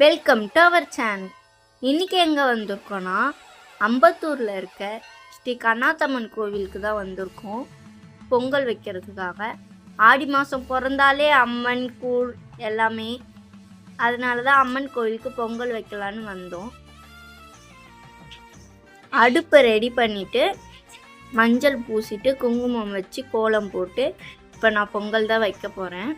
Welcome to our channel. இன்றைக்கி எங்கே வந்திருக்கோன்னா அம்பத்தூரில் இருக்க ஸ்ரீ கண்ணாத்தம்மன் கோவிலுக்கு தான் வந்திருக்கோம் பொங்கல் வைக்கிறதுக்காக. ஆடி மாதம் பிறந்தாலே அம்மன் கூழ் எல்லாமே, அதனால தான் அம்மன் கோவிலுக்கு பொங்கல் வைக்கலான்னு வந்தோம். அடுப்பை ரெடி பண்ணிவிட்டு மஞ்சள் பூசிட்டு குங்குமம் வச்சு கோலம் போட்டு இப்போ நான் பொங்கல் தான் வைக்க போகிறேன்.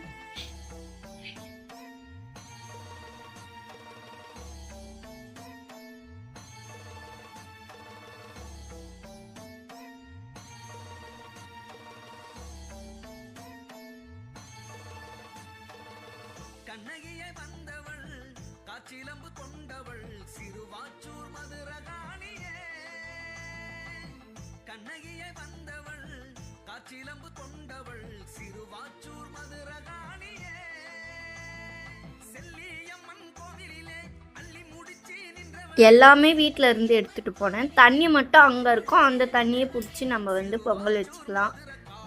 கண்ணகியை வந்தவள் காட்சிலம்பு கொண்டவள் சிறுவாச்சூர் மதுரகாணியே. கண்ணகியை வந்தவள் காட்சிலம்பு கொண்டவள் சிறுவாச்சூர் மதுரகாணியே. செல்லியம்மன் கோவிலிலே அள்ளி முடிச்சு நின்றவள். எல்லாமே வீட்டில் இருந்து எடுத்துகிட்டு போனேன். தண்ணி மட்டும் அங்கே இருக்கும், அந்த தண்ணியை பிடிச்சி நம்ம பொங்கல் வச்சுக்கலாம்.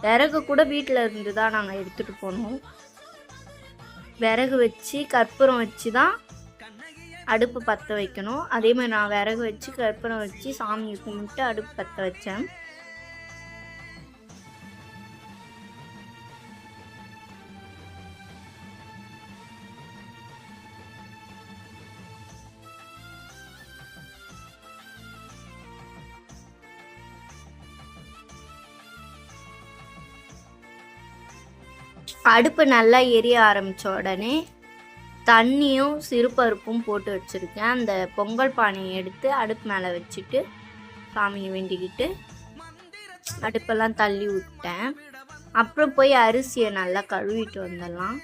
விறகு கூட வீட்டில் இருந்து தான் நாங்கள் எடுத்துகிட்டு போனோம். விறகு வச்சு கற்பூரம் வச்சு தான் அடுப்பு பற்ற வைக்கணும். அதே மாதிரி நான் விறகு வச்சு கற்பூரம் வச்சு சாமியை கும்பிட்டு அடுப்பு பற்ற வச்சேன். அடுப்பு நல்லா எரிய ஆரம்பித்த உடனே தண்ணியும் சிறுபருப்பும் போட்டு வச்சுருக்கேன். அந்த பொங்கல் பானையை எடுத்து அடுப்பு மேலே வச்சுட்டு சாமியை வேண்டிக்கிட்டு அடுப்பெல்லாம் தள்ளி விட்டேன். அப்புறம் போய் அரிசியை நல்லா கழுவிட்டு வந்துடலாம்.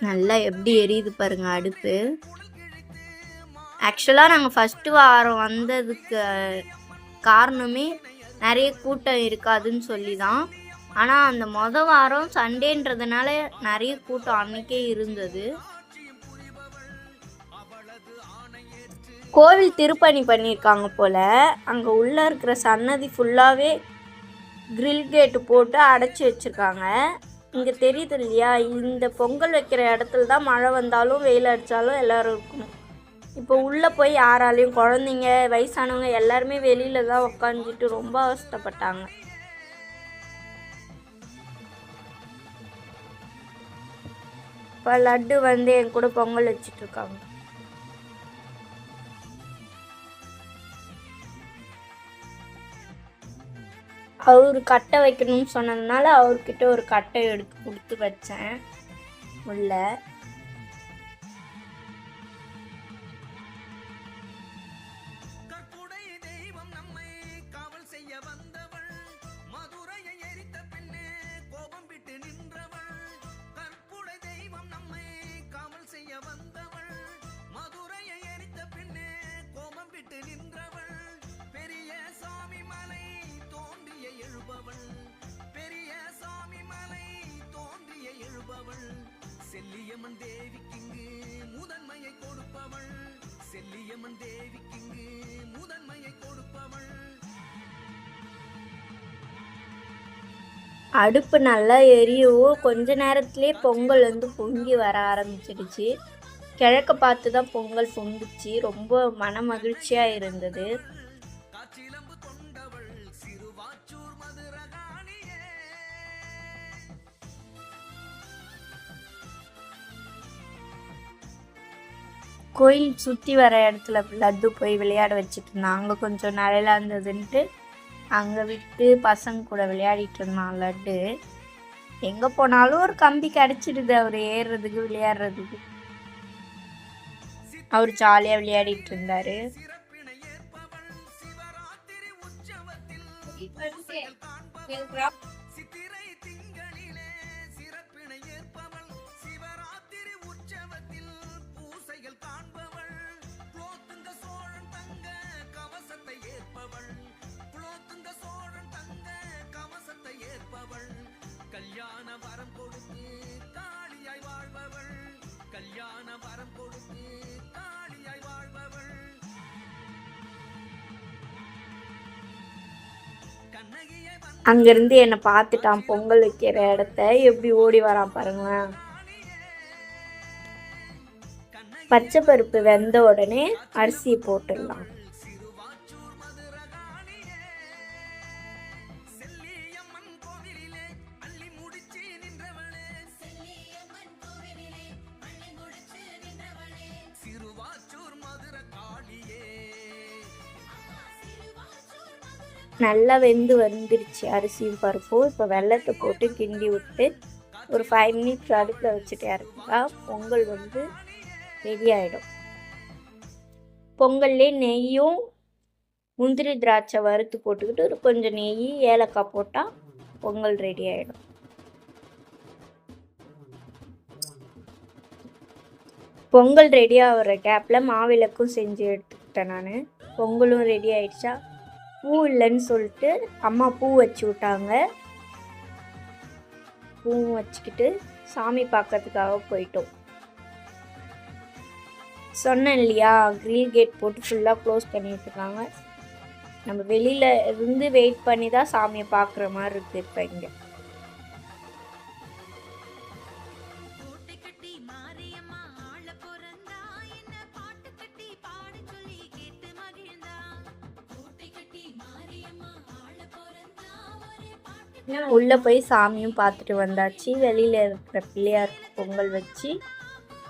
நல்லா எப்படி எரியுது பாருங்கள் அடுப்பு. ஆக்சுவலாக நாங்கள் ஃபஸ்ட்டு வாரம் வந்ததுக்கு காரணமே நிறைய கூட்டம் இருக்காதுன்னு சொல்லி தான். ஆனால் அந்த வாரம் சண்டேன்றதுனால நிறைய கூட்டம் அன்னைக்கே இருந்தது. கோவில் திருப்பணி பண்ணியிருக்காங்க போல். அங்கே உள்ளே இருக்கிற சன்னதி ஃபுல்லாகவே கிரில் கேட்டு போட்டு அடைச்சி வச்சுருக்காங்க. இங்கே தெரியுது இல்லையா, இந்த பொங்கல் வைக்கிற இடத்துல தான் மழை வந்தாலும் வெயில் அடித்தாலும் எல்லோரும் இருக்கணும். இப்போ உள்ளே போய் யாராலையும், குழந்தைங்க வயசானவங்க எல்லாருமே வெளியில தான் உட்காந்துட்டு ரொம்ப அவஸ்தைப்பட்டாங்க. இப்போ லட்டு என் கூட பொங்கல் வச்சுட்டு இருக்காங்க. அவரு கட்டை வைக்கணும்னு சொன்னதுனால அவர்கிட்ட ஒரு கட்டை எடுத்து கொடுத்து வச்சேன் உள்ள. செல்லியம்மன் தேவிக்கிங்கு முதன்மையை கொடுப்பவள். செல்லியம்மன் தேவிக்கிங்கு முதன்மையை கொடுப்பவள். அடுப்பு நல்லா எரியவும் கொஞ்ச நேரத்திலே பொங்கல் பொங்கி வர ஆரம்பிச்சிடுச்சு. கிழக்க பார்த்து தான் பொங்கல் பொங்குச்சு. ரொம்ப மன மகிழ்ச்சியாக இருந்தது. கோயில் சுற்றி வர இடத்துல லட்டு போய் விளையாட வச்சுட்டு இருந்தான். அங்கே கொஞ்சம் நிழலாக இருந்ததுன்ட்டு அங்கே விட்டு பசங்க கூட விளையாடிட்டு இருந்தான் லட்டு. எங்கே போனாலும் ஒரு கம்பி கிடச்சிடுது அவர் ஏறுறதுக்கு விளையாடுறதுக்கு. அவர் ஜாலியாக விளையாடிட்டு இருந்தார். கல்யாண வரம் கொடுத்து காளியாய் வாழ்பவள். கல்யாண வரம் கொடுத்து காளியாய் வாழ்பவள். அங்கேருந்து என்னை பார்த்துட்டான். பொங்கல் வைக்கிற இடத்த எப்படி ஓடி வரான் பாருங்களேன். பச்சை பருப்பு வெந்த உடனே அரிசியை போட்டுடலாம். நல்லா வெந்து வந்துருச்சு அரிசியும் பருப்பும். இப்போ வெல்லத்தை போட்டு கிண்டி விட்டு ஒரு 5 மினிட்ஸ் அடுப்பில் வச்சுட்டு இறக்குதா பொங்கல் வந்து ரெடி ஆகிடும். பொங்கல்லே நெய்யும் முந்திரி திராட்சை வறுத்து போட்டுக்கிட்டு ஒரு கொஞ்சம் நெய் ஏலக்காய் போட்டால் பொங்கல் ரெடி ஆகிடும். பொங்கல் ரெடி ஆகிற கேப்பில் மாவிளக்கும் செஞ்சு எடுத்துக்கிட்டேன் நான். பொங்கலும் ரெடி ஆகிடுச்சா. பூ இல்லைன்னு சொல்லிட்டு அம்மா பூ வச்சு விட்டாங்க. பூ வச்சுக்கிட்டு சாமி பார்க்கறதுக்காக போயிட்டோம். சொன்னேன் இல்லையா, கிரில் கேட் போட்டு ஃபுல்லாக க்ளோஸ் பண்ணிட்டுருக்காங்க. நம்ம வெளியில் இருந்து வெயிட் பண்ணி தான் சாமியை பார்க்குற மாதிரி இருக்குது. இப்போ இங்கே உள்ளே போய் சாமியும் பார்த்துட்டு வந்தாச்சு. வெளியில் இருக்கிற பிள்ளையாருக்கு பொங்கல் வச்சு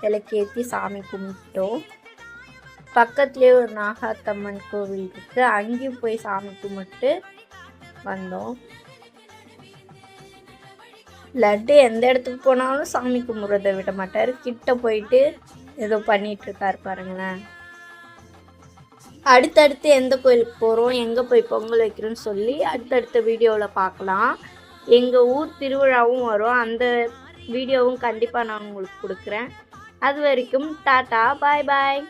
விளக்கேற்றி சாமி கும்பிட்டோம். பக்கத்துலேயே ஒரு நாகாத்தம்மன் கோவில் இருக்குது, அங்கேயும் போய் சாமி கும்பிட்டு வந்தோம். லட்டு எந்த இடத்துக்கு போனாலும் சாமி கும்பிட்றத விட மாட்டார். கிட்ட போயிட்டு ஏதோ பண்ணிகிட்ருக்காரு பாருங்களேன். அடுத்தடுத்து எந்த கோயிலுக்கு போகிறோம், எங்கே போய் பொங்கல் வைக்கிறோன்னு சொல்லி அடுத்தடுத்த வீடியோவில் பார்க்கலாம். எங்கள் ஊர் திருவிழாவும் வரும், அந்த வீடியோவும் கண்டிப்பாக நான் உங்களுக்கு கொடுக்குறேன். அது வரைக்கும் டாட்டா பாய் பாய்.